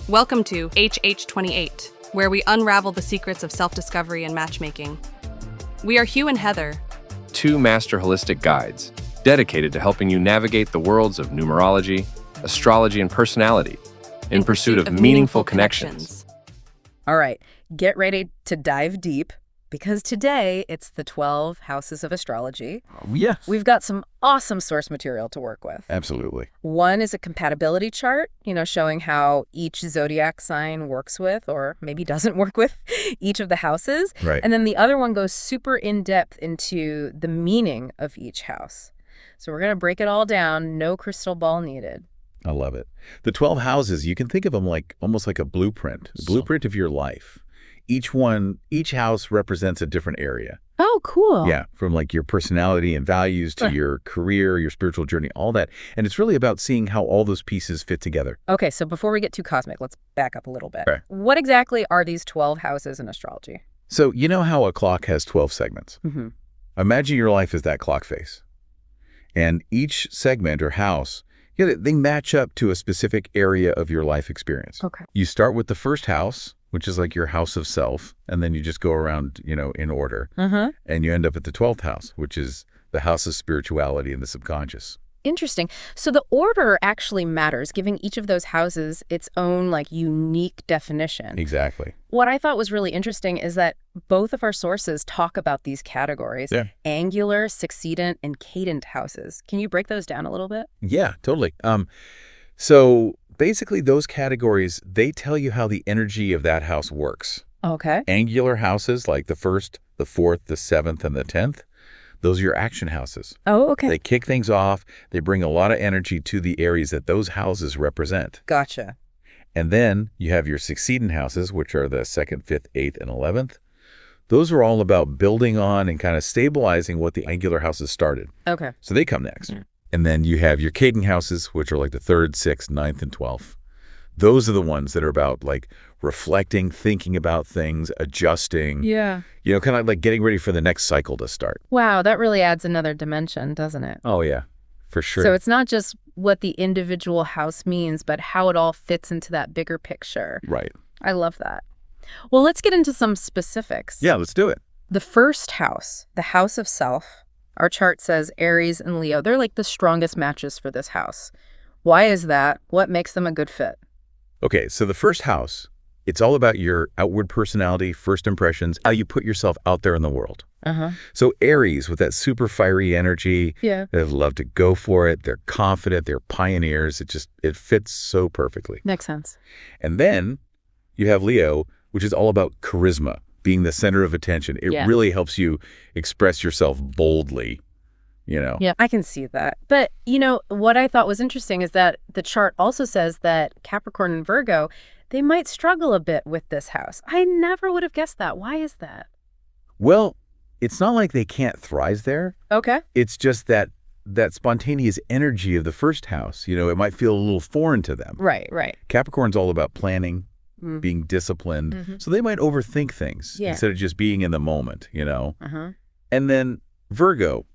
Welcome to HH28, where we unravel the secrets of self-discovery and matchmaking. We are Hugh and Heather, two master holistic guides dedicated to helping you navigate the worlds of numerology, astrology, and personality in pursuit of meaningful connections. All right, get ready to dive deep, because today it's the 12 houses of astrology. Oh, yes. We've got some awesome source material to work with. Absolutely. One is a compatibility chart, showing how each zodiac sign works with, or maybe doesn't work with, each of the houses. Right. And then the other one goes super in-depth into the meaning of each house. So we're going to break it all down, no crystal ball needed. I love it. The 12 houses, you can think of them like almost like a blueprint of your life. Each house represents a different area. Oh, cool. Yeah, from like your personality and values to your career, your spiritual journey, all that. And it's really about seeing how all those pieces fit together. Okay, so before we get too cosmic, let's back up a little bit. Okay. What exactly are these 12 houses in astrology? So you know how a clock has 12 segments? Mm-hmm. Imagine your life as that clock face. And each segment or house, they match up to a specific area of your life experience. Okay. You start with the first house, which is like your house of self, and then you just go around, in order. Mm-hmm. And you end up at the 12th house, which is the house of spirituality and the subconscious. Interesting. So the order actually matters, giving each of those houses its own, unique definition. Exactly. What I thought was really interesting is that both of our sources talk about these categories, angular, succedent, and cadent houses. Can you break those down a little bit? Yeah, totally. So basically those categories, they tell you how the energy of that house works. Okay. Angular houses like the 1st, the 4th, the 7th, and the 10th, those are your action houses. Oh, okay. They kick things off. They bring a lot of energy to the areas that those houses represent. Gotcha. And then you have your succeedent houses, which are the 2nd, 5th, 8th, and 11th. Those are all about building on and kind of stabilizing what the angular houses started. Okay. So they come next. And then you have your cadent houses, which are like the 3rd, 6th, 9th, and 12th. Those are the ones that are about reflecting, thinking about things, adjusting. Yeah. Kind of like getting ready for the next cycle to start. Wow, that really adds another dimension, doesn't it? Oh, yeah, for sure. So it's not just what the individual house means, but how it all fits into that bigger picture. Right. I love that. Well, let's get into some specifics. Yeah, let's do it. The first house, the house of self, our chart says Aries and Leo. They're like the strongest matches for this house. Why is that? What makes them a good fit? Okay, so the first house, it's all about your outward personality, first impressions, how you put yourself out there in the world. Uh-huh. So Aries, with that super fiery energy, they love to go for it. They're confident. They're pioneers. It fits so perfectly. Makes sense. And then you have Leo, which is all about charisma, being the center of attention. It really helps you express yourself boldly, Yeah, I can see that. But, what I thought was interesting is that the chart also says that Capricorn and Virgo, they might struggle a bit with this house. I never would have guessed that. Why is that? Well, it's not like they can't thrive there. Okay. It's just that spontaneous energy of the first house, it might feel a little foreign to them. Right, right. Capricorn's all about planning, being disciplined. So they might overthink things instead of just being in the moment, Uh-huh. And then Virgo,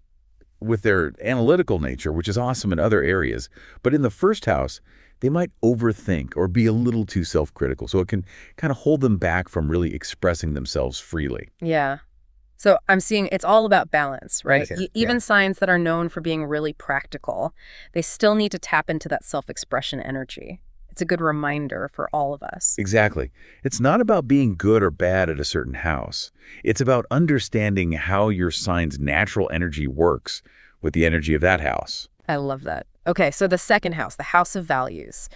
with their analytical nature, which is awesome in other areas, but in the first house, they might overthink or be a little too self-critical. So it can kind of hold them back from really expressing themselves freely. Yeah. So I'm seeing it's all about balance, right? Right. Even signs that are known for being really practical, they still need to tap into that self-expression energy. It's a good reminder for all of us. Exactly. It's not about being good or bad at a certain house. It's about understanding how your sign's natural energy works with the energy of that house. I love that. Okay, so the second house, the house of values.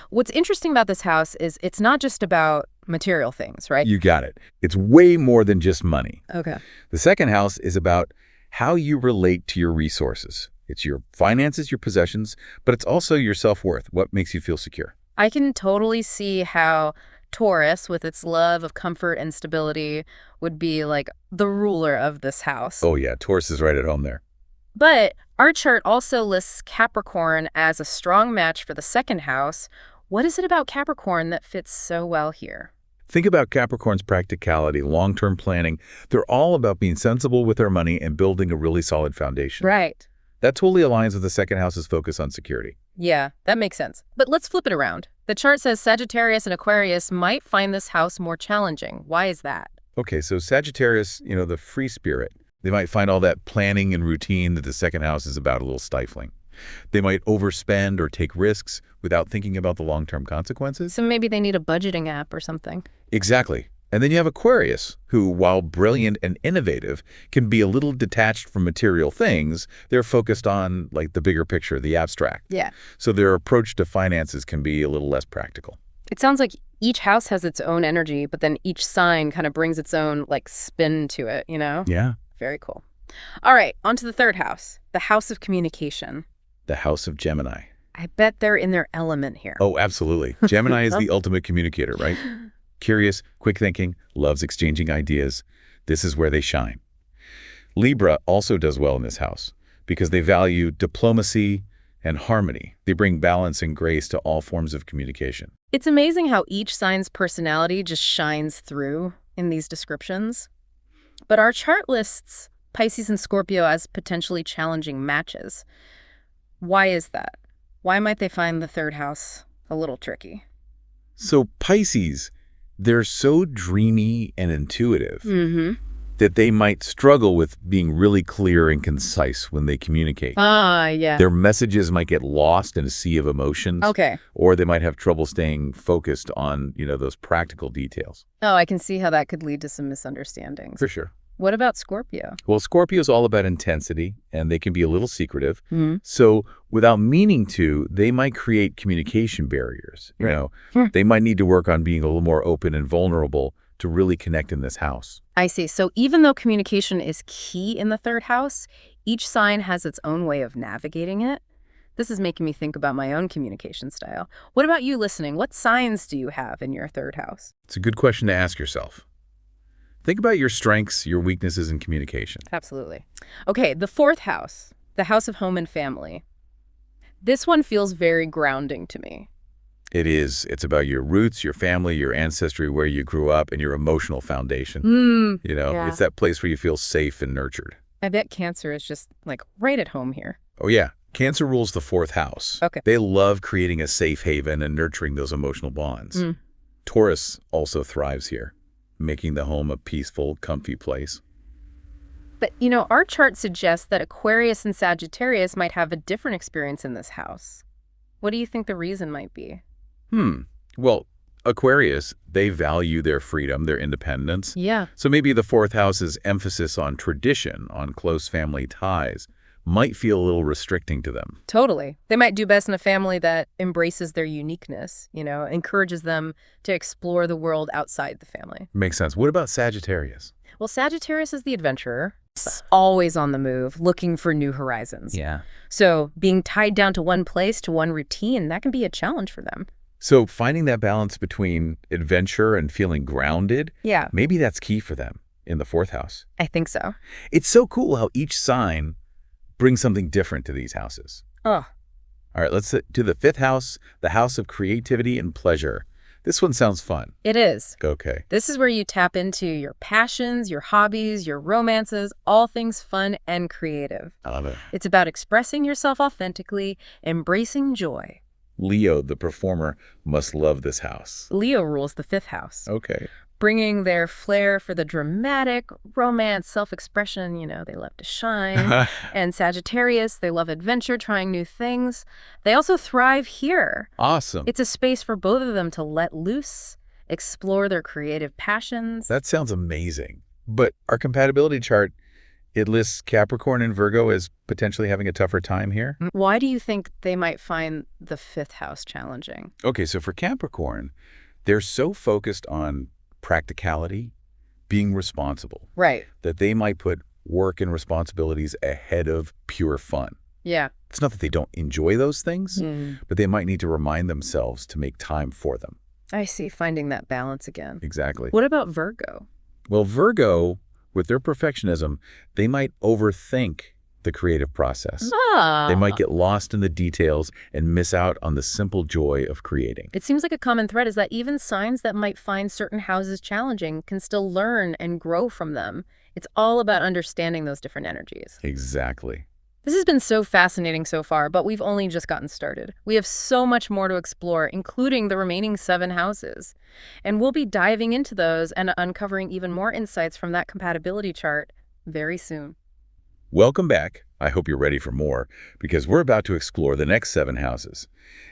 What's interesting about this house is it's not just about material things, right? You got it. It's way more than just money. Okay. The second house is about how you relate to your resources. It's your finances, your possessions, but it's also your self-worth, what makes you feel secure. I can totally see how Taurus, with its love of comfort and stability, would be like the ruler of this house. Oh yeah, Taurus is right at home there. But our chart also lists Capricorn as a strong match for the second house. What is it about Capricorn that fits so well here? Think about Capricorn's practicality, long-term planning. They're all about being sensible with their money and building a really solid foundation. Right. That totally aligns with the second house's focus on security. Yeah, that makes sense. But let's flip it around. The chart says Sagittarius and Aquarius might find this house more challenging. Why is that? Okay, so Sagittarius, the free spirit, they might find all that planning and routine that the second house is about a little stifling. They might overspend or take risks without thinking about the long-term consequences. So maybe they need a budgeting app or something. Exactly. And then you have Aquarius, who, while brilliant and innovative, can be a little detached from material things. They're focused on, like, the bigger picture, the abstract. Yeah. So their approach to finances can be a little less practical. It sounds like each house has its own energy, but then each sign kind of brings its own, like, spin to it, Yeah. Very cool. All right, on to the third house, the house of communication. The house of Gemini. I bet they're in their element here. Oh, absolutely. Gemini is the ultimate communicator, right? Curious, quick thinking, loves exchanging ideas. This is where they shine. Libra also does well in this house because they value diplomacy and harmony. They bring balance and grace to all forms of communication. It's amazing how each sign's personality just shines through in these descriptions. But our chart lists Pisces and Scorpio as potentially challenging matches. Why is that? Why might they find the third house a little tricky? So Pisces, they're so dreamy and intuitive that they might struggle with being really clear and concise when they communicate. Yeah. Their messages might get lost in a sea of emotions. Okay. Or they might have trouble staying focused on, those practical details. Oh, I can see how that could lead to some misunderstandings. For sure. What about Scorpio? Well, Scorpio is all about intensity, and they can be a little secretive. So without meaning to, they might create communication barriers. They might need to work on being a little more open and vulnerable to really connect in this house. I see. So even though communication is key in the third house, each sign has its own way of navigating it. This is making me think about my own communication style. What about you listening? What signs do you have in your third house? It's a good question to ask yourself. Think about your strengths, your weaknesses in communication. Absolutely. Okay, the fourth house, the house of home and family. This one feels very grounding to me. It is. It's about your roots, your family, your ancestry, where you grew up, and your emotional foundation. Yeah. It's that place where you feel safe and nurtured. I bet Cancer is just, like, right at home here. Oh, yeah. Cancer rules the fourth house. Okay. They love creating a safe haven and nurturing those emotional bonds. Taurus also thrives here, making the home a peaceful, comfy place. But, our chart suggests that Aquarius and Sagittarius might have a different experience in this house. What do you think the reason might be? Well, Aquarius, they value their freedom, their independence. Yeah. So maybe the fourth house's emphasis on tradition, on close family ties, might feel a little restricting to them. Totally. They might do best in a family that embraces their uniqueness, encourages them to explore the world outside the family. Makes sense. What about Sagittarius? Well, Sagittarius is the adventurer, always on the move, looking for new horizons. Yeah. So being tied down to one place, to one routine, that can be a challenge for them. So finding that balance between adventure and feeling grounded, Yeah. maybe that's key for them in the fourth house. I think so. It's so cool how each sign brings something different to these houses. Oh. All right, let's do the fifth house, the house of creativity and pleasure. This one sounds fun. It is. Okay. This is where you tap into your passions, your hobbies, your romances, all things fun and creative. I love it. It's about expressing yourself authentically, embracing joy. Leo, the performer, must love this house. Leo rules the fifth house, Okay. bringing their flair for the dramatic, romance, self-expression. They love to shine. And Sagittarius, they love adventure, trying new things. They also thrive here. Awesome. It's a space for both of them to let loose, explore their creative passions. That sounds amazing. But our compatibility chart, it lists Capricorn and Virgo as potentially having a tougher time here. Why do you think they might find the fifth house challenging? Okay, so for Capricorn, they're so focused on practicality, being responsible, Right. that they might put work and responsibilities ahead of pure fun. Yeah. It's not that they don't enjoy those things, but they might need to remind themselves to make time for them. I see, finding that balance again. Exactly. What about Virgo? Well, Virgo, with their perfectionism, they might overthink the creative process. They might get lost in the details and miss out on the simple joy of creating. It seems like a common thread is that even signs that might find certain houses challenging can still learn and grow from them. It's all about understanding those different energies. Exactly. This has been so fascinating so far, but we've only just gotten started. We have so much more to explore, including the remaining 7 houses. And we'll be diving into those and uncovering even more insights from that compatibility chart very soon. Welcome back. I hope you're ready for more, because we're about to explore the next 7 houses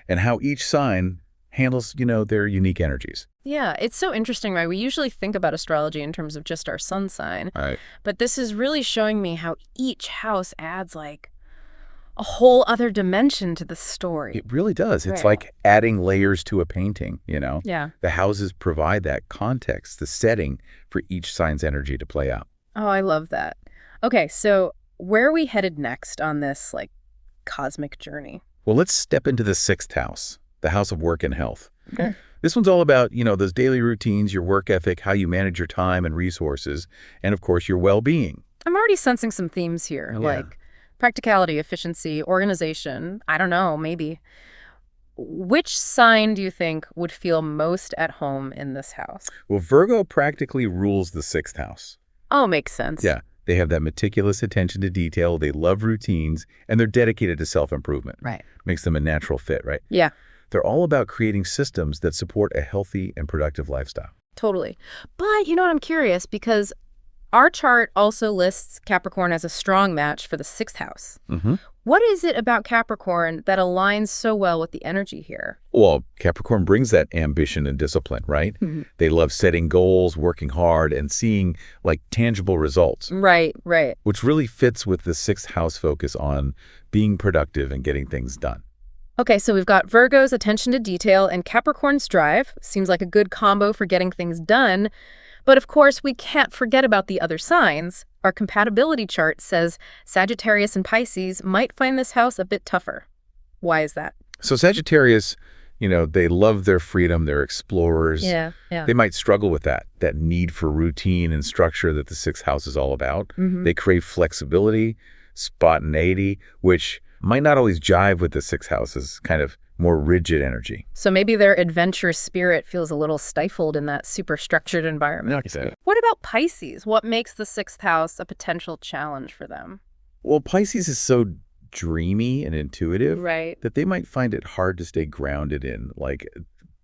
and how each sign handles, their unique energies. Yeah, it's so interesting, right? We usually think about astrology in terms of just our sun sign. Right. But this is really showing me how each house adds like a whole other dimension to the story. It really does. It's Right. like adding layers to a painting, Yeah. The houses provide that context, the setting for each sign's energy to play out. Oh, I love that. Okay, so where are we headed next on this like cosmic journey? Well, let's step into the 6th house, the house of work and health. Okay. This one's all about, those daily routines, your work ethic, how you manage your time and resources, and of course, your well-being. I'm already sensing some themes here, Yeah. like practicality, efficiency, organization. I don't know, maybe. Which sign do you think would feel most at home in this house? Well, Virgo practically rules the 6th house. Oh, makes sense. Yeah, they have that meticulous attention to detail, they love routines, and they're dedicated to self-improvement. Right. Makes them a natural fit, right? Yeah, They're all about creating systems that support a healthy and productive lifestyle. totally. But you know what? I'm curious because our chart also lists Capricorn as a strong match for the 6th house. Mm-hmm. What is it about Capricorn that aligns so well with the energy here? Well, Capricorn brings that ambition and discipline, right? Mhm. They love setting goals, working hard, and seeing, tangible results, Right, right. which really fits with the 6th house focus on being productive and getting things done. Okay, so we've got Virgo's attention to detail and Capricorn's drive. Seems like a good combo for getting things done. But of course, we can't forget about the other signs. Our compatibility chart says Sagittarius and Pisces might find this house a bit tougher. Why is that? So Sagittarius, they love their freedom, they're explorers. Yeah. They might struggle with that need for routine and structure that the 6th house is all about. Mhm. They crave flexibility, spontaneity, which might not always jive with the 6th house's kind of more rigid energy. So maybe their adventurous spirit feels a little stifled in that super structured environment. Okay. What about Pisces? What makes the 6th house a potential challenge for them? Well, Pisces is so dreamy and intuitive Right. that they might find it hard to stay grounded in,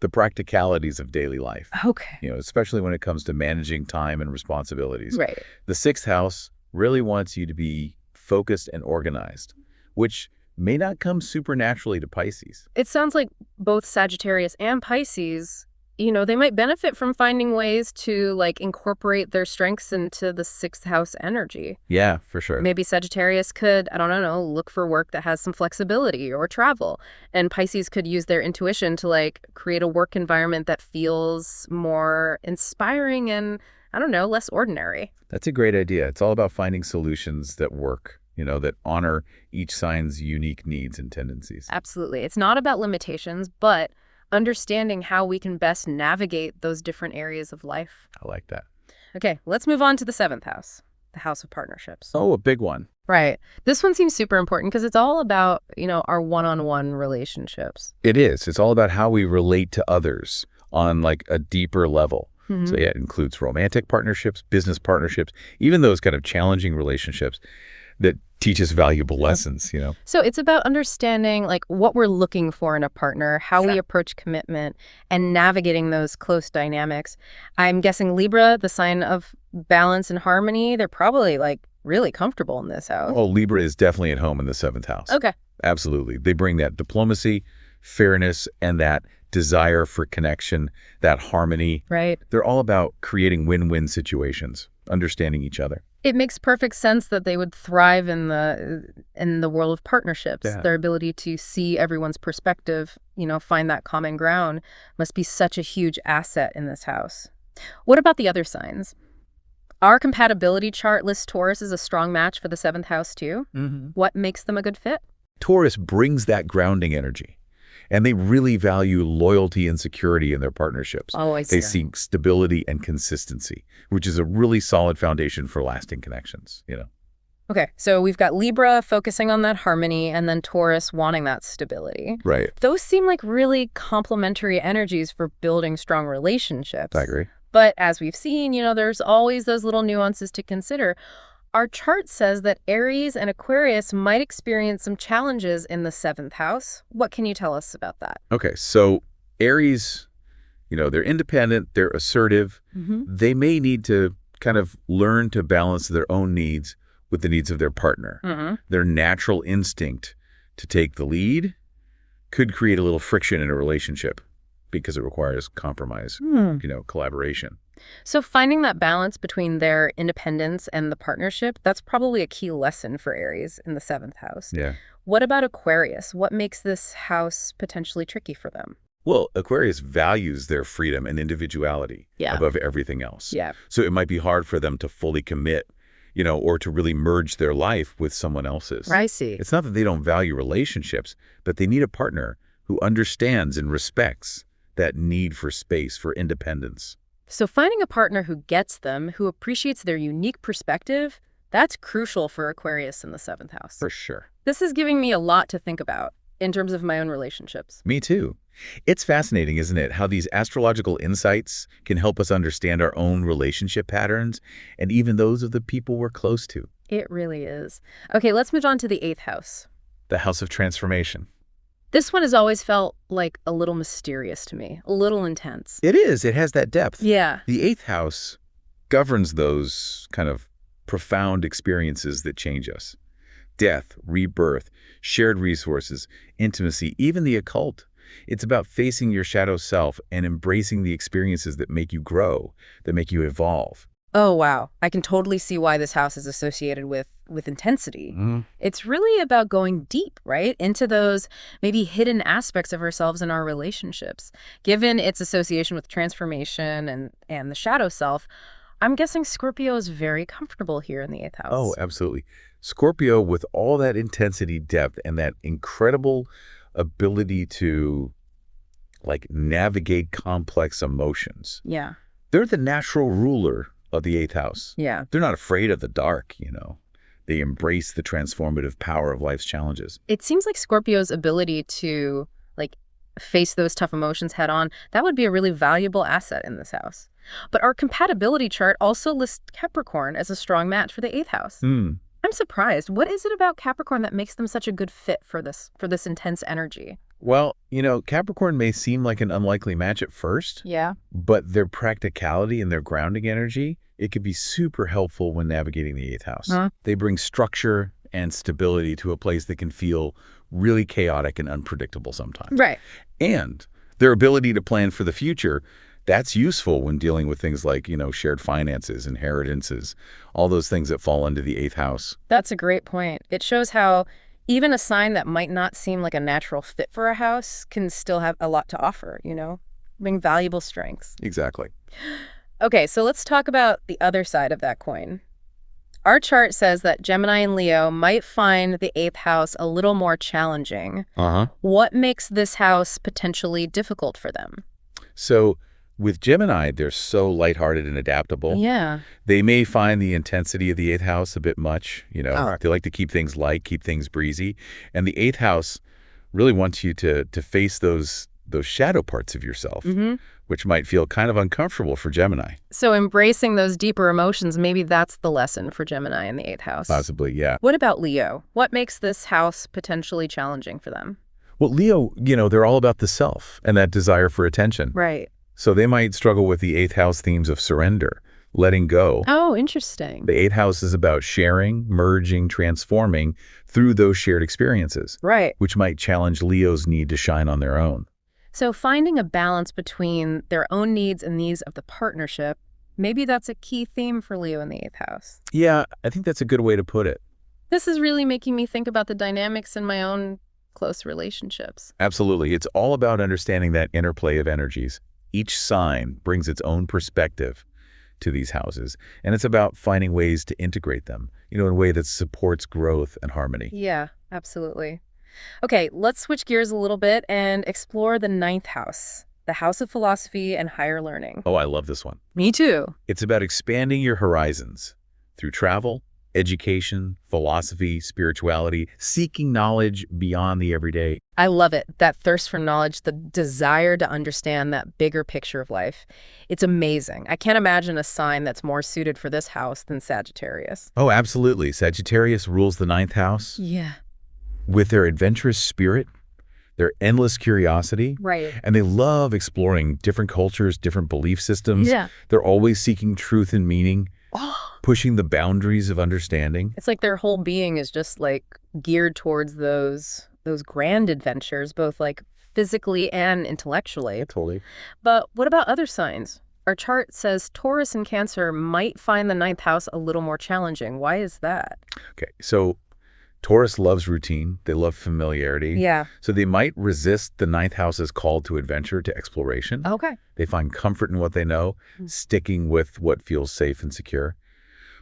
the practicalities of daily life, Okay. especially when it comes to managing time and responsibilities. Right. The 6th house really wants you to be focused and organized, which may not come supernaturally to Pisces. It sounds like both Sagittarius and Pisces, they might benefit from finding ways to incorporate their strengths into the 6th house energy. Yeah, for sure. Maybe Sagittarius could, I don't know, look for work that has some flexibility or travel. And Pisces could use their intuition to create a work environment that feels more inspiring and, I don't know, less ordinary. That's a great idea. It's all about finding solutions that work, that honor each sign's unique needs and tendencies. Absolutely. It's not about limitations, but understanding how we can best navigate those different areas of life. I like that. Okay, let's move on to the 7th house, the house of partnerships. Oh, a big one. Right. This one seems super important because it's all about, our one-on-one relationships. It is. It's all about how we relate to others on a deeper level. Mhm. So yeah, it includes romantic partnerships, business partnerships, even those kind of challenging relationships that teach us valuable lessons, So it's about understanding what we're looking for in a partner, how we approach commitment, and navigating those close dynamics. I'm guessing Libra, the sign of balance and harmony, they're probably really comfortable in this house. Oh, Libra is definitely at home in the 7th house. Okay. Absolutely. They bring that diplomacy, fairness, and that desire for connection, that harmony. Right. They're all about creating win-win situations, understanding each other. It makes perfect sense that they would thrive in the world of partnerships. Yeah. Their ability to see everyone's perspective, find that common ground must be such a huge asset in this house. What about the other signs? Our compatibility chart lists Taurus as a strong match for the 7th house too. Mm-hmm. What makes them a good fit? Taurus brings that grounding energy, and they really value loyalty and security in their partnerships. Oh, I see. They seek stability and consistency, which is a really solid foundation for lasting connections, Okay, so we've got Libra focusing on that harmony and then Taurus wanting that stability. Right. Those seem like really complementary energies for building strong relationships. I agree. But as we've seen, there's always those little nuances to consider. our chart says that Aries and Aquarius might experience some challenges in the 7th house. What can you tell us about that? Okay, so Aries, they're independent, they're assertive. They may need to kind of learn to balance their own needs with the needs of their partner. Their natural instinct to take the lead could create a little friction in a relationship because it requires compromise, collaboration. So finding that balance between their independence and the partnership, that's probably a key lesson for Aries in the 7th house. Yeah. What about Aquarius? What makes this house potentially tricky for them? Well, Aquarius values their freedom and individuality above everything else. Yeah. So it might be hard for them to fully commit, or to really merge their life with someone else's. I see. It's not that they don't value relationships, but they need a partner who understands and respects that need for space, for independence. So finding a partner who gets them, who appreciates their unique perspective, that's crucial for Aquarius in the 7th house. For sure. This is giving me a lot to think about in terms of my own relationships. Me too. It's fascinating, isn't it, how these astrological insights can help us understand our own relationship patterns and even those of the people we're close to. It really is. Okay, let's move on to the 8th house. The house of transformation. This one has always felt like a little mysterious to me, a little intense. It is. It has that depth. Yeah. The 8th house governs those kind of profound experiences that change us. Death, rebirth, shared resources, intimacy, even the occult. It's about facing your shadow self and embracing the experiences that make you grow, that make you evolve. Oh, wow. I can totally see why this house is associated with intensity. It's really about going deep, right? Into those maybe hidden aspects of ourselves and our relationships. Given its association with transformation and the shadow self, I'm guessing Scorpio is very comfortable here in the 8th house. Oh, absolutely. Scorpio, with all that intensity, depth, and that incredible ability to navigate complex emotions. Yeah. They're the natural ruler of the 8th house. Yeah. They're not afraid of the dark, They embrace the transformative power of life's challenges. It seems like Scorpio's ability to face those tough emotions head on, that would be a really valuable asset in this house. But our compatibility chart also lists Capricorn as a strong match for the 8th house. I'm surprised. What is it about Capricorn that makes them such a good fit for this intense energy? Well, Capricorn may seem like an unlikely match at first. Yeah. But their practicality and their grounding energy, it could be super helpful when navigating the 8th house. They bring structure and stability to a place that can feel really chaotic and unpredictable sometimes. Right. And their ability to plan for the future, that's useful when dealing with things like, shared finances, inheritances, all those things that fall into the 8th house. That's a great point. It shows how even a sign that might not seem like a natural fit for a house can still have a lot to offer, bring valuable strengths. Exactly. Okay, so let's talk about the other side of that coin. Our chart says that Gemini and Leo might find the 8th house a little more challenging. What makes this house potentially difficult for them? So with Gemini, they're so lighthearted and adaptable. Yeah. They may find the intensity of the 8th house a bit much. They like to keep things light, keep things breezy. And the 8th house really wants you to face those shadow parts of yourself, which might feel kind of uncomfortable for Gemini. So embracing those deeper emotions, maybe that's the lesson for Gemini in the 8th house. Possibly, yeah. What about Leo? What makes this house potentially challenging for them? Well, Leo, they're all about the self and that desire for attention. Right. So they might struggle with the 8th house themes of surrender, letting go. Oh, interesting. The 8th house is about sharing, merging, transforming through those shared experiences. Right. Which might challenge Leo's need to shine on their own. So finding a balance between their own needs and needs of the partnership, maybe that's a key theme for Leo in the 8th house. Yeah, I think that's a good way to put it. This is really making me think about the dynamics in my own close relationships. Absolutely. It's all about understanding that interplay of energies. Each sign brings its own perspective to these houses, and it's about finding ways to integrate them, in a way that supports growth and harmony. Yeah, absolutely. Okay, let's switch gears a little bit and explore the 9th house, the house of philosophy and higher learning. Oh, I love this one. Me too. It's about expanding your horizons through travel, education, philosophy, spirituality, seeking knowledge beyond the everyday. I love it. That thirst for knowledge, the desire to understand that bigger picture of life. It's amazing. I can't imagine a sign that's more suited for this house than Sagittarius. Oh, absolutely. Sagittarius rules the ninth house. Yeah. With their adventurous spirit, their endless curiosity. Right. And they love exploring different cultures, different belief systems. Yeah. They're always seeking truth and meaning, Oh, pushing the boundaries of understanding. it's like their whole being is just like geared towards those grand adventures, both like physically and intellectually. Totally. But what about other signs? Our chart says Taurus and Cancer might find the ninth house a little more challenging. Why is that? Okay, so Taurus loves routine. They love familiarity. Yeah. So they might resist the ninth house's call to adventure, to exploration. Okay. They find comfort in what they know, sticking with what feels safe and secure.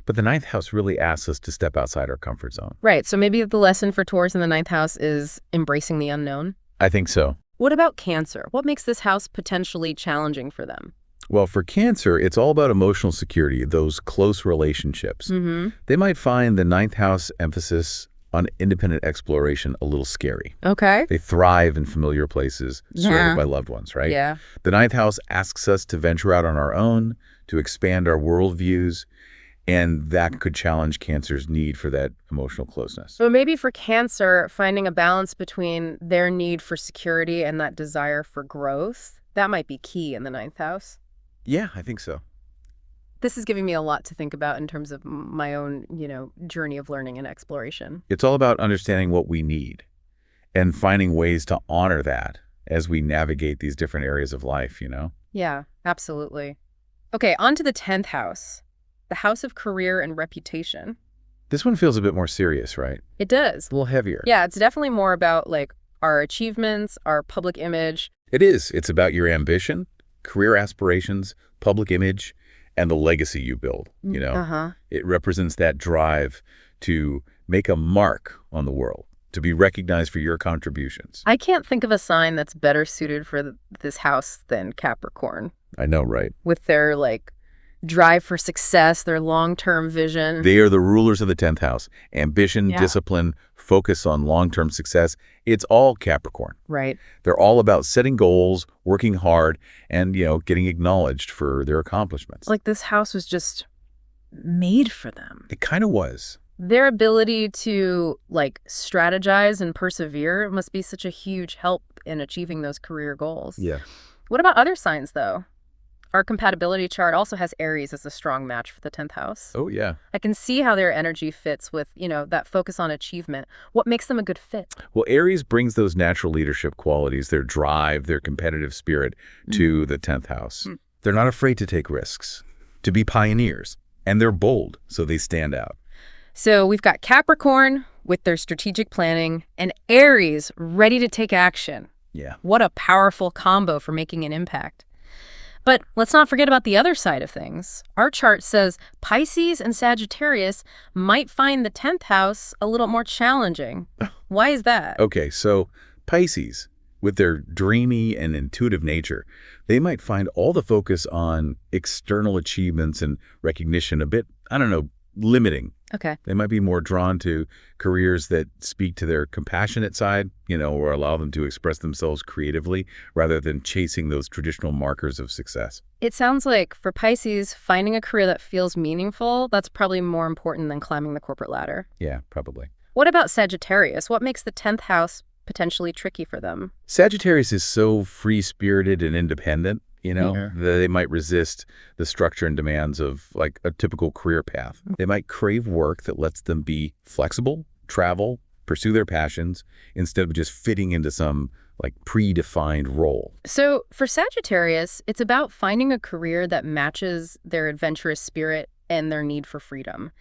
But the ninth house really asks us to step outside our comfort zone. Right. So maybe the lesson for Taurus in the ninth house is embracing the unknown. I think so. What about Cancer? What makes this house potentially challenging for them? Well, for Cancer, it's all about emotional security, those close relationships. Mm-hmm. They might find the ninth house emphasis on independent exploration a little scary. Okay. They thrive in familiar places, surrounded by loved ones, right? Yeah. The ninth house asks us to venture out on our own, to expand our worldviews, and that could challenge Cancer's need for that emotional closeness. So maybe for Cancer, finding a balance between their need for security and that desire for growth, that might be key in the ninth house. Yeah, I think so. This is giving me a lot to think about in terms of my own, journey of learning and exploration. It's all about understanding what we need and finding ways to honor that as we navigate these different areas of life, Yeah, absolutely. Okay, on to the 10th house, the house of career and reputation. This one feels a bit more serious, right? It does. A little heavier. Yeah, it's definitely more about like our achievements, our public image. It is. It's about your ambition, career aspirations, public image, and the legacy you build, Uh-huh. It represents that drive to make a mark on the world, to be recognized for your contributions. I can't think of a sign that's better suited for this house than Capricorn, I know, right? with their like drive for success, their long-term vision. They are the rulers of the 10th house. Ambition, Yeah. discipline, focus on long-term success. It's all Capricorn. Right. They're all about setting goals, working hard, and, getting acknowledged for their accomplishments. Like this house was just made for them. It kind of was. Their ability to like strategize and persevere must be such a huge help in achieving those career goals. Yeah. What about other signs though? Our compatibility chart also has Aries as a strong match for the 10th house. Oh, yeah. I can see how their energy fits with, that focus on achievement. What makes them a good fit? Well, Aries brings those natural leadership qualities, their drive, their competitive spirit to the 10th house. They're not afraid to take risks, to be pioneers, and they're bold, so they stand out. So we've got Capricorn with their strategic planning and Aries ready to take action. Yeah. What a powerful combo for making an impact. But let's not forget about the other side of things. Our chart says Pisces and Sagittarius might find the 10th house a little more challenging. Why is that? Okay, so Pisces, with their dreamy and intuitive nature, they might find all the focus on external achievements and recognition a bit, limiting. Okay. They might be more drawn to careers that speak to their compassionate side, or allow them to express themselves creatively rather than chasing those traditional markers of success. It sounds like for Pisces, finding a career that feels meaningful, that's probably more important than climbing the corporate ladder. Yeah, probably. What about Sagittarius? What makes the 10th house potentially tricky for them? Sagittarius is so free-spirited and independent, that they might resist the structure and demands of like a typical career path. They might crave work that lets them be flexible, travel, pursue their passions, instead of just fitting into some like predefined role. So for Sagittarius, it's about finding a career that matches their adventurous spirit and their need for freedom.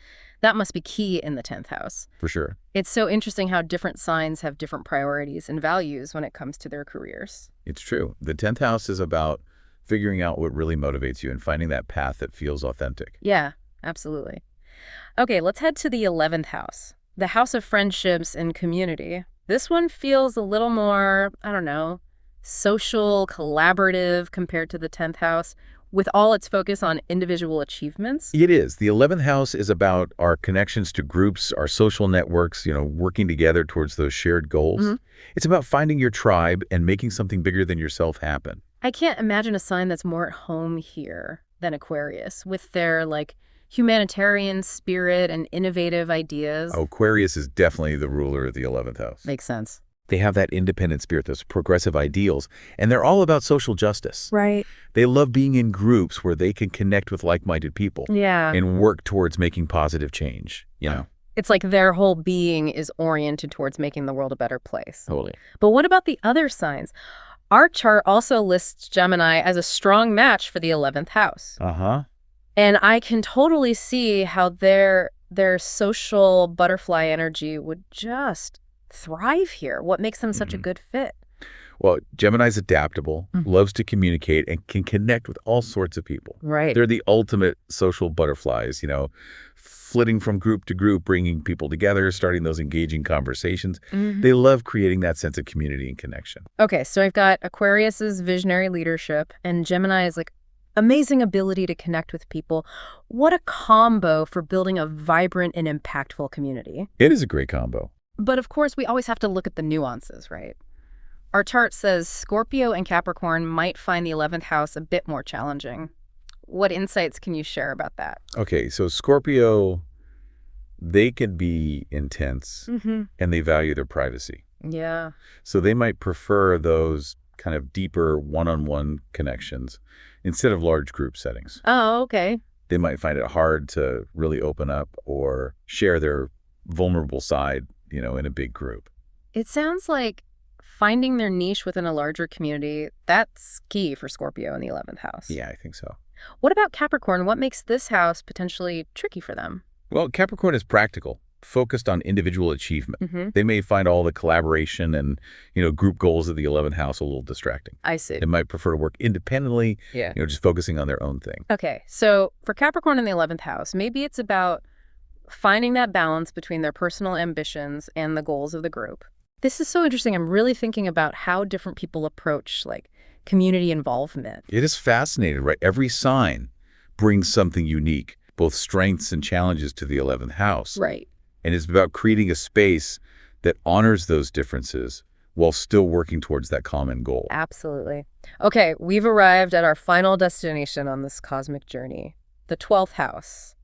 That must be key in the 10th house. For sure. It's so interesting how different signs have different priorities and values when it comes to their careers. It's true. The 10th house is about figuring out what really motivates you and finding that path that feels authentic. Yeah, absolutely. Okay, let's head to the 11th house, the house of friendships and community. This one feels a little more, social, collaborative compared to the 10th house. with all its focus on individual achievements? It is. The 11th house is about our connections to groups, our social networks, working together towards those shared goals. It's about finding your tribe and making something bigger than yourself happen. I can't imagine a sign that's more at home here than Aquarius, with their, humanitarian spirit and innovative ideas. Oh, Aquarius is definitely the ruler of the 11th house. Makes sense. They have that independent spirit, those progressive ideals, and they're all about social justice. Right. They love being in groups where they can connect with like-minded people and work towards making positive change, It's like their whole being is oriented towards making the world a better place. Totally. But what about the other signs? Our chart also lists Gemini as a strong match for the 11th house. Uh-huh. And I can totally see how their social butterfly energy would just thrive here. What makes them such a good fit? Well, Gemini's adaptable, loves to communicate, and can connect with all sorts of people. Right. They're the ultimate social butterflies, flitting from group to group, bringing people together, starting those engaging conversations. They love creating that sense of community and connection. Okay, so I've got Aquarius's visionary leadership, and Gemini is amazing ability to connect with people. What a combo for building a vibrant and impactful community. It is a great combo. But of course, we always have to look at the nuances, right? Our chart says Scorpio and Capricorn might find the 11th house a bit more challenging. What insights can you share about that? Okay, so Scorpio, they can be intense and they value their privacy. Yeah. So they might prefer those kind of deeper one-on-one connections instead of large group settings. Oh, okay. They might find it hard to really open up or share their vulnerable side, in a big group. It sounds like finding their niche within a larger community, that's key for Scorpio in the 11th house. Yeah, I think so. What about Capricorn? What makes this house potentially tricky for them? Well, Capricorn is practical, focused on individual achievement. They may find all the collaboration and, group goals of the 11th house a little distracting. I see. They might prefer to work independently, just focusing on their own thing. Okay, so for Capricorn in the 11th house, maybe it's about finding that balance between their personal ambitions and the goals of the group. This is so interesting. I'm really thinking about how different people approach, community involvement. It is fascinating, right? Every sign brings something unique, both strengths and challenges to the 11th house. Right. And it's about creating a space that honors those differences while still working towards that common goal. Absolutely. Okay, we've arrived at our final destination on this cosmic journey, the 12th house,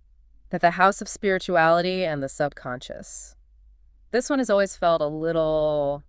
the house of spirituality and the subconscious. This one has always felt a little,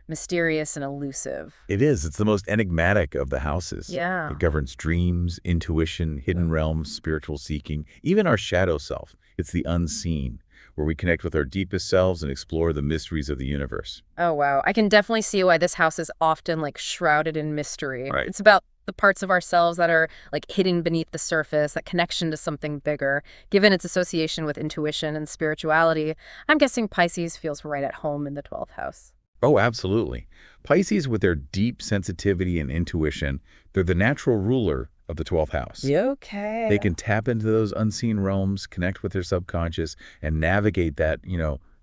mysterious and elusive. It is. It's the most enigmatic of the houses. Yeah. It governs dreams, intuition, hidden realms, spiritual seeking, even our shadow self. It's the unseen, where we connect with our deepest selves and explore the mysteries of the universe. Oh, wow. I can definitely see why this house is often shrouded in mystery. Right. It's about the parts of ourselves that are hidden beneath the surface, that connection to something bigger. Given its association with intuition and spirituality, I'm guessing Pisces feels right at home in the 12th house. Oh, absolutely. Pisces, with their deep sensitivity and intuition, they're the natural ruler of the 12th house. Yeah, okay. They can tap into those unseen realms, connect with their subconscious, and navigate that,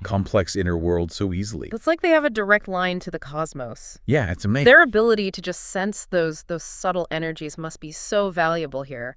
complex inner world so easily. It's like they have a direct line to the cosmos. Yeah, it's amazing. Their ability to just sense those subtle energies must be so valuable here.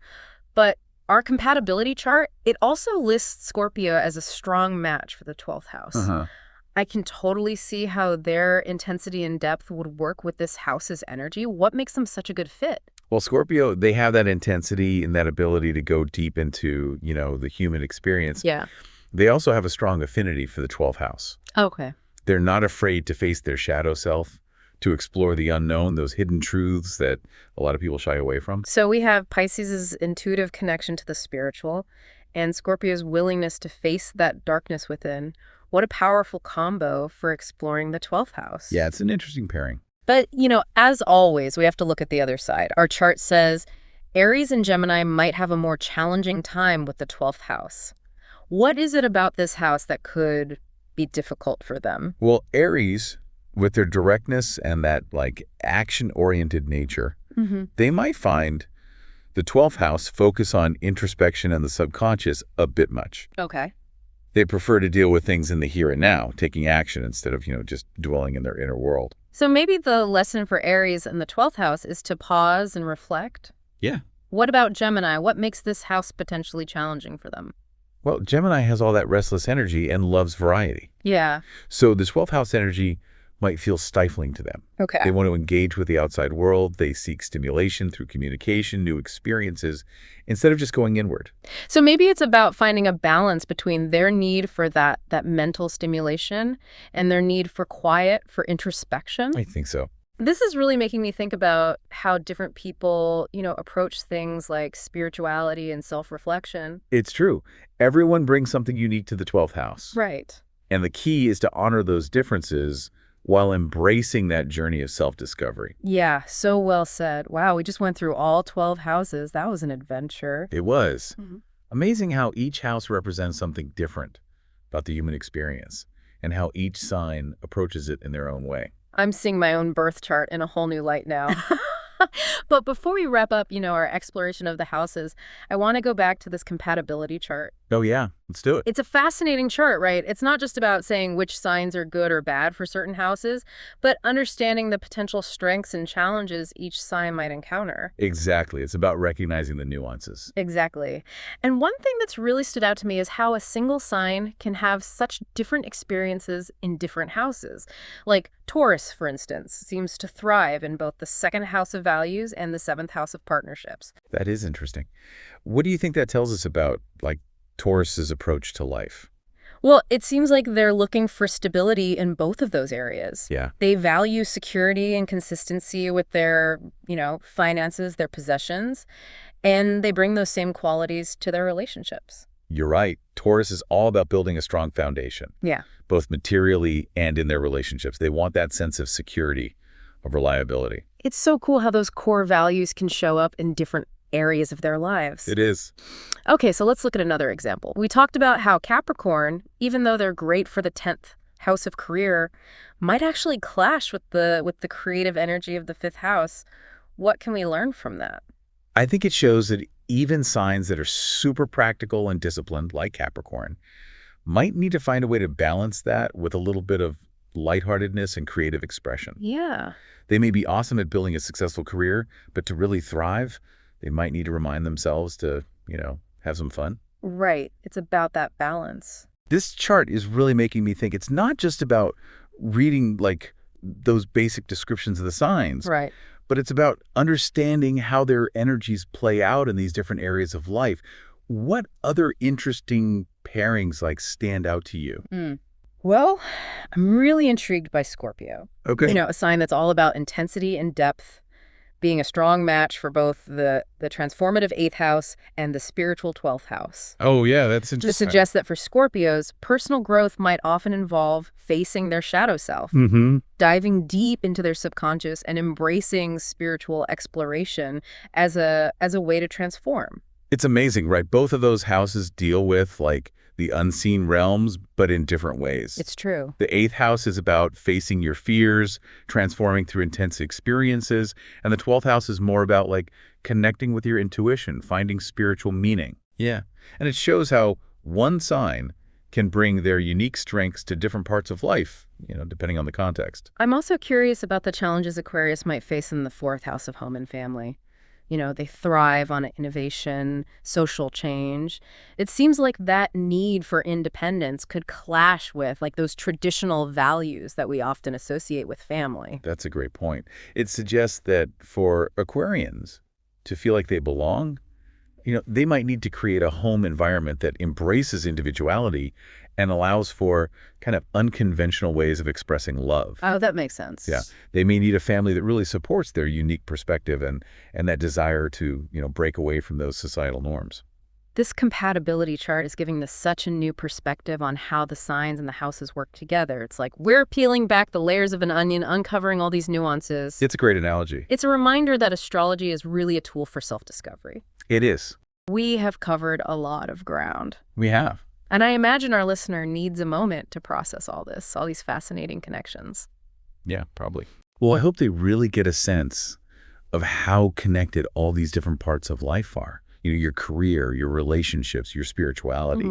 But our compatibility chart, it also lists Scorpio as a strong match for the 12th house. I can totally see how their intensity and depth would work with this house's energy. What makes them such a good fit? Well, Scorpio, they have that intensity and that ability to go deep into, the human experience. Yeah. They also have a strong affinity for the 12th house. Okay. They're not afraid to face their shadow self, to explore the unknown, those hidden truths that a lot of people shy away from. So we have Pisces' intuitive connection to the spiritual and Scorpio's willingness to face that darkness within. What a powerful combo for exploring the 12th house. Yeah, it's an interesting pairing. But, as always, we have to look at the other side. Our chart says Aries and Gemini might have a more challenging time with the 12th house. What is it about this house that could be difficult for them? Well, Aries, with their directness and that action-oriented nature, they might find the 12th house focus on introspection and the subconscious a bit much. Okay. They prefer to deal with things in the here and now, taking action instead of, just dwelling in their inner world. So maybe the lesson for Aries in the 12th house is to pause and reflect? Yeah. What about Gemini? What makes this house potentially challenging for them? Well, Gemini has all that restless energy and loves variety. Yeah. So the 12th house energy might feel stifling to them. Okay. They want to engage with the outside world. They seek stimulation through communication, new experiences, instead of just going inward. So maybe it's about finding a balance between their need for that mental stimulation and their need for quiet, for introspection. I think so. This is really making me think about how different people, approach things like spirituality and self-reflection. It's true. Everyone brings something unique to the 12th house. Right. And the key is to honor those differences while embracing that journey of self-discovery. Yeah, so well said. Wow, we just went through all 12 houses. That was an adventure. It was. Mm-hmm. Amazing how each house represents something different about the human experience and how each sign approaches it in their own way. I'm seeing my own birth chart in a whole new light now. But before we wrap up, our exploration of the houses, I want to go back to this compatibility chart. Oh, yeah. Let's do it. It's a fascinating chart, right? It's not just about saying which signs are good or bad for certain houses, but understanding the potential strengths and challenges each sign might encounter. Exactly. It's about recognizing the nuances. Exactly. And one thing that's really stood out to me is how a single sign can have such different experiences in different houses. Like Taurus, for instance, seems to thrive in both the second house of values and the seventh house of partnerships. That is interesting. What do you think that tells us about, Taurus's approach to life? Well, it seems like they're looking for stability in both of those areas. Yeah. They value security and consistency with their, finances, their possessions, and they bring those same qualities to their relationships. You're right. Taurus is all about building a strong foundation. Yeah. Both materially and in their relationships. They want that sense of security, of reliability. It's so cool how those core values can show up in different areas of their lives. It is. Okay, so let's look at another example. We talked about how Capricorn, even though they're great for the 10th house of career, might actually clash with the creative energy of the 5th house. What can we learn from that? I think it shows that even signs that are super practical and disciplined, like Capricorn, might need to find a way to balance that with a little bit of lightheartedness and creative expression. Yeah. They may be awesome at building a successful career, but to really thrive, they might need to remind themselves to, have some fun. Right. It's about that balance. This chart is really making me think it's not just about reading those basic descriptions of the signs, Right. but it's about understanding how their energies play out in these different areas of life. What other interesting pairings stand out to you? Well, I'm really intrigued by Scorpio. Okay. A sign that's all about intensity and depth, being a strong match for both the transformative 8th house and the spiritual 12th house. Oh, yeah, that's This interesting. suggests that for Scorpios, personal growth might often involve facing their shadow self, diving deep into their subconscious and embracing spiritual exploration as a way to transform. It's amazing, right? Both of those houses deal with the unseen realms, but in different ways. It's true. The 8th house is about facing your fears, transforming through intense experiences, and the 12th house is more about connecting with your intuition, finding spiritual meaning. Yeah. And it shows how one sign can bring their unique strengths to different parts of life, depending on the context. I'm also curious about the challenges Aquarius might face in the 4th house of home and family. They thrive on innovation, social change. It seems like that need for independence could clash with those traditional values that we often associate with family. That's a great point. It suggests that for Aquarians to feel like they belong, they might need to create a home environment that embraces individuality and allows for kind of unconventional ways of expressing love. Oh, that makes sense. Yeah. They may need a family that really supports their unique perspective and that desire to, break away from those societal norms. This compatibility chart is giving us such a new perspective on how the signs and the houses work together. It's like we're peeling back the layers of an onion, uncovering all these nuances. It's a great analogy. It's a reminder that astrology is really a tool for self-discovery. It is. We have covered a lot of ground. We have. And I imagine our listener needs a moment to process all this, all these fascinating connections. Yeah, probably. Well, I hope they really get a sense of how connected all these different parts of life are. Your career, your relationships, your spirituality.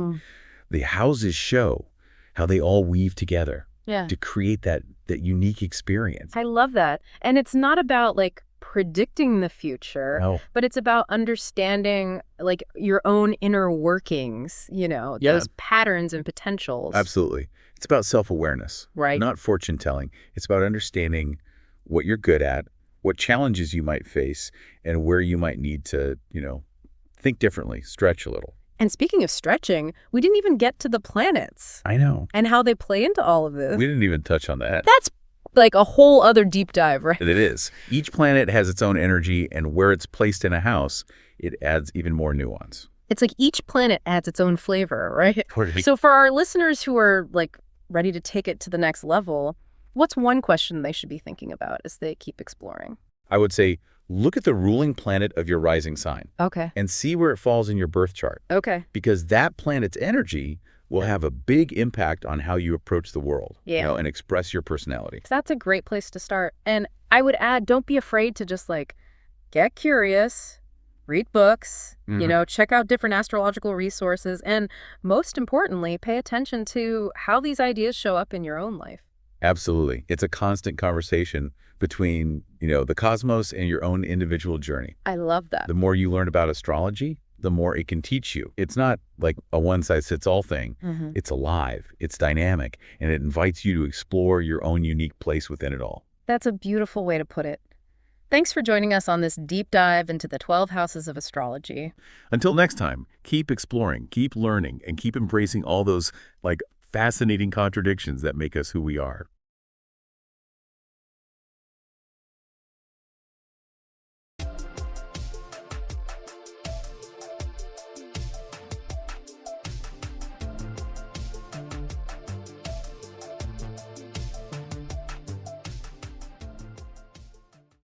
The houses show how they all weave together to create that unique experience. I love that. And it's not about predicting the future, No. but it's about understanding like your own inner workings, Yeah. those patterns and potentials. Absolutely. It's about self-awareness, Right. not fortune telling. It's about understanding what you're good at, what challenges you might face, and where you might need to, think differently, stretch a little. And speaking of stretching, we didn't even get to the planets I know. and how they play into all of this. We didn't even touch on that. That's like a whole other deep dive, right? It is. Each planet has its own energy, and where it's placed in a house, it adds even more nuance. It's like each planet adds its own flavor, right? Totally. So for our listeners who are like ready to take it to the next level, what's one question they should be thinking about as they keep exploring? I would say, look at the ruling planet of your rising sign Okay. and see where it falls in your birth chart, Okay. because that planet's energy will have a big impact on how you approach the world, Yeah. and express your personality. So that's a great place to start. And I would add, don't be afraid to just like get curious, read books, check out different astrological resources, and most importantly, pay attention to how these ideas show up in your own life. Absolutely. It's a constant conversation between, the cosmos and your own individual journey. I love that. The more you learn about astrology, the more it can teach you. It's not like a one-size-fits-all thing. It's alive, it's dynamic, and it invites you to explore your own unique place within it all. That's a beautiful way to put it. Thanks for joining us on this deep dive into the 12 houses of astrology. Until next time, keep exploring, keep learning, and keep embracing all those, fascinating contradictions that make us who we are.